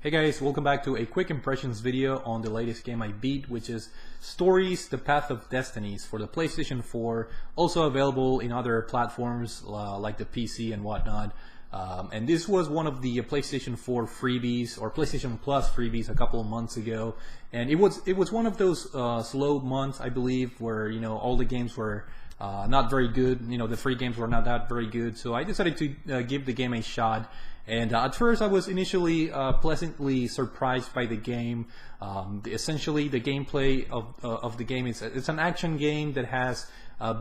Hey guys, welcome back to a quick impressions video on the latest game I beat, which is Stories, The Path of Destinies for the PlayStation 4, also available in other platforms like the PC and whatnot. And this was one of the PlayStation 4 freebies or PlayStation Plus freebies a couple of months ago, and it was one of those slow months, I believe, where all the games were not very good. The free games were not that very good, so I decided to give the game a shot. And at first I was initially pleasantly surprised by the game. Essentially the gameplay of the game is it's an action game that has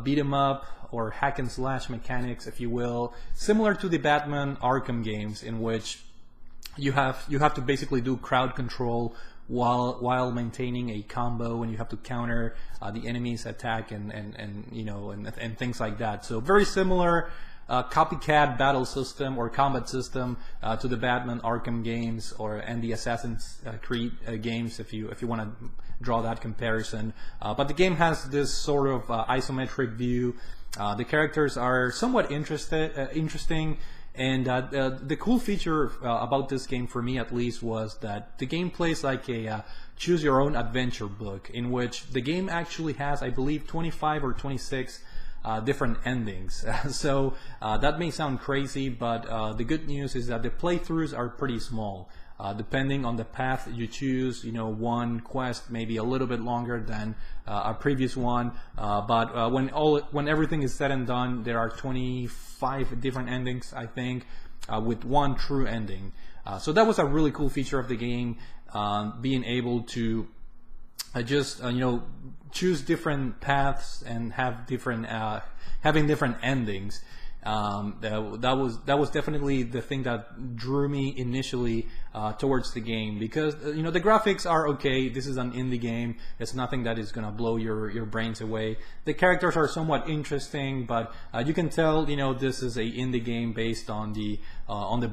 beat 'em up or hack and slash mechanics, if you will, similar to the Batman Arkham games, in which you have to basically do crowd control while maintaining a combo, and you have to counter the enemy's attack and things like that. So very similar copycat battle system or combat system to the Batman Arkham games and the Assassin's Creed games, if you want to draw that comparison. But the game has this sort of isometric view. The characters are somewhat interesting, and the cool feature about this game, for me at least, was that the game plays like a choose your own adventure book, in which the game actually has, I believe, 25 or 26 different endings. So that may sound crazy, but the good news is that the playthroughs are pretty small. Depending on the path you choose, one quest may be a little bit longer than a previous one, but when everything is said and done, there are 25 different endings, I think, with one true ending. So that was a really cool feature of the game, being able to choose different paths and have different having different endings. That was definitely the thing that drew me initially towards the game, because the graphics are okay. This is an indie game. It's nothing that is gonna blow your brains away. The characters are somewhat interesting, but you can tell this is a indie game based on the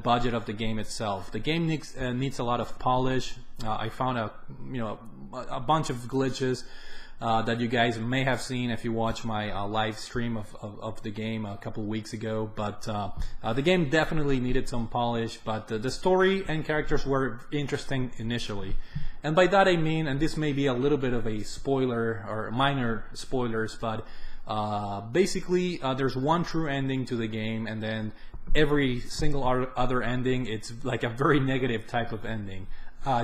budget of the game itself. The game needs a lot of polish. I found a bunch of glitches that you guys may have seen if you watch my live stream of the game a couple of weeks ago, but the game definitely needed some polish. But the story and characters were interesting initially, and by that I mean, and this may be a little bit of a spoiler or minor spoilers, but basically there's one true ending to the game, and then every single other ending, it's like a very negative type of ending.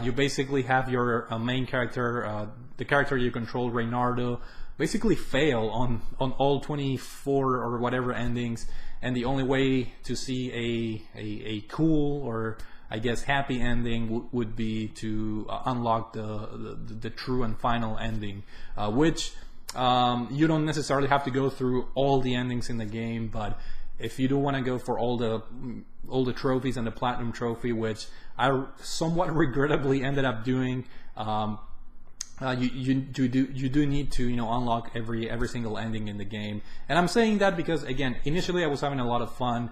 You basically have your main character, the character you control, Reynardo, basically fail on all 24 or whatever endings, and the only way to see a cool, or I guess happy ending would be to unlock the true and final ending, which you don't necessarily have to go through all the endings in the game, but if you do want to go for all the trophies and the platinum trophy, which I somewhat regrettably ended up doing, you do need to unlock every single ending in the game. And I'm saying that because, again, initially I was having a lot of fun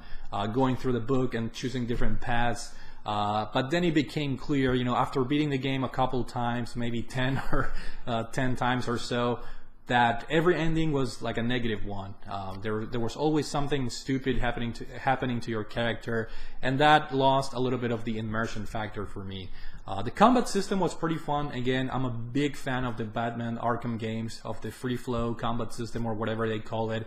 going through the book and choosing different paths, but then it became clear, after beating the game a couple times, maybe 10 or 10 times or so, that every ending was like a negative one. There was always something stupid happening to your character, and that lost a little bit of the immersion factor for me. The combat system was pretty fun. Again, I'm a big fan of the Batman Arkham games, of the free flow combat system, or whatever they call it.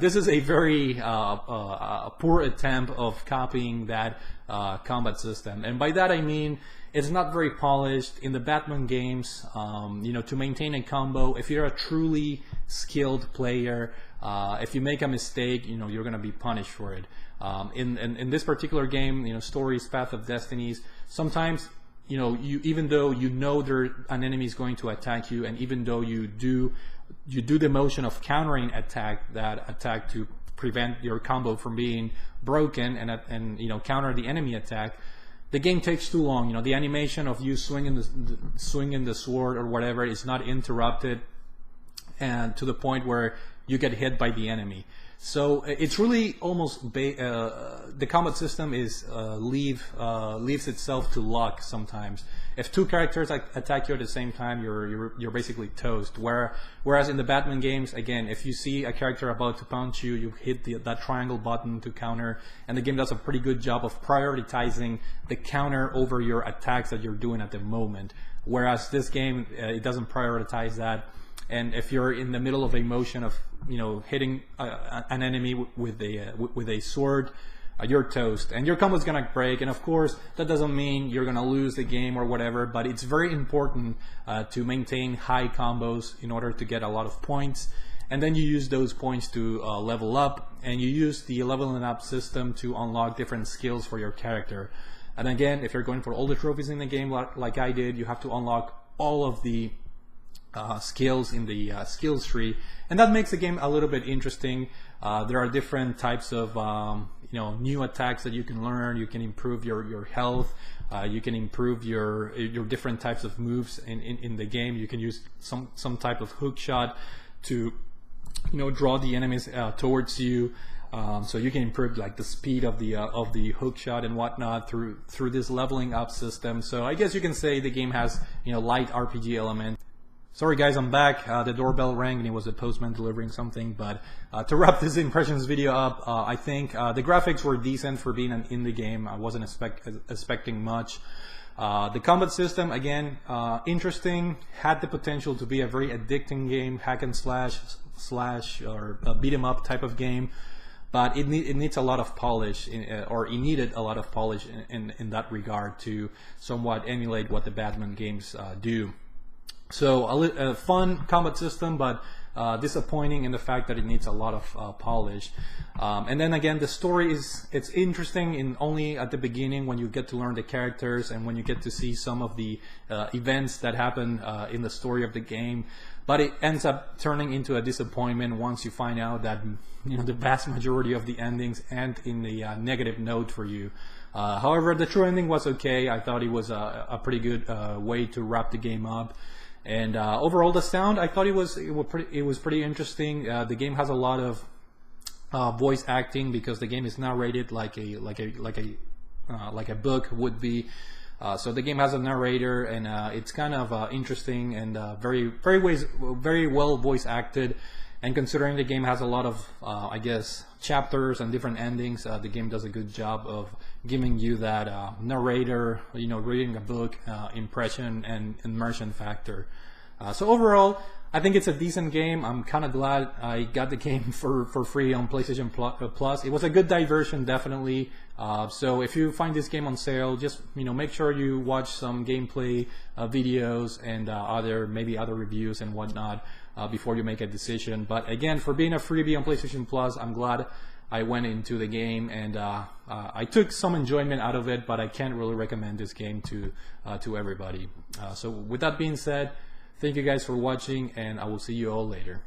This is a very poor attempt of copying that combat system, and by that I mean it's not very polished. In the Batman games, to maintain a combo, if you're a truly skilled player, if you make a mistake, you're gonna be punished for it. In this particular game, Stories, Path of Destinies, sometimes even though an enemy is going to attack you, and even though you do the motion of countering that attack to prevent your combo from being broken and counter the enemy attack, the game takes too long. The animation of you swinging the sword or whatever is not interrupted, and to the point where you get hit by the enemy. So it's really almost the combat system is leaves itself to luck sometimes. If two characters attack you at the same time, you're basically toast. Whereas in the Batman games, again, if you see a character about to punch you, you hit that triangle button to counter, and the game does a pretty good job of prioritizing the counter over your attacks that you're doing at the moment. Whereas this game, it doesn't prioritize that. And if you're in the middle of a motion of hitting an enemy with a sword, you're toast, and your combo's gonna break. And of course, that doesn't mean you're gonna lose the game or whatever. But it's very important to maintain high combos in order to get a lot of points. And then you use those points to level up, and you use the leveling up system to unlock different skills for your character. And again, if you're going for all the trophies in the game, like I did, you have to unlock all of the skills in the skills tree, and that makes the game a little bit interesting. There are different types of new attacks that you can learn. You can improve your health. You can improve your different types of moves in the game. You can use some type of hook shot to draw the enemies towards you. So you can improve like the speed of the hook shot and whatnot through this leveling up system. So I guess you can say the game has light RPG element. Sorry guys, I'm back. The doorbell rang and it was the postman delivering something. But to wrap this impressions video up, I think the graphics were decent for being an indie game. I wasn't expecting much. The combat system, again, interesting. Had the potential to be a very addicting game, hack and slash or beat 'em up type of game. But it needs a lot of polish, or it needed a lot of polish in that regard to somewhat emulate what the Batman games do. So a fun combat system, but disappointing in the fact that it needs a lot of polish. And then again, the story it's interesting in only at the beginning when you get to learn the characters and when you get to see some of the events that happen in the story of the game. But it ends up turning into a disappointment once you find out that the vast majority of the endings end in a negative note for you. However, the true ending was okay. I thought it was a pretty good way to wrap the game up. And overall, the sound, I thought it was pretty interesting. The game has a lot of voice acting because the game is narrated like a book would be. So the game has a narrator, and it's kind of interesting and very well voice acted. And considering the game has a lot of I guess chapters and different endings, the game does a good job of giving you that narrator, reading a book impression and immersion factor. So overall, I think it's a decent game. I'm kind of glad I got the game for free on PlayStation Plus. It was a good diversion, definitely. So if you find this game on sale, just make sure you watch some gameplay videos and maybe other reviews and whatnot before you make a decision. But again, for being a freebie on PlayStation Plus, I'm glad I went into the game, and I took some enjoyment out of it. But I can't really recommend this game to everybody. So with that being said, thank you guys for watching, and I will see you all later.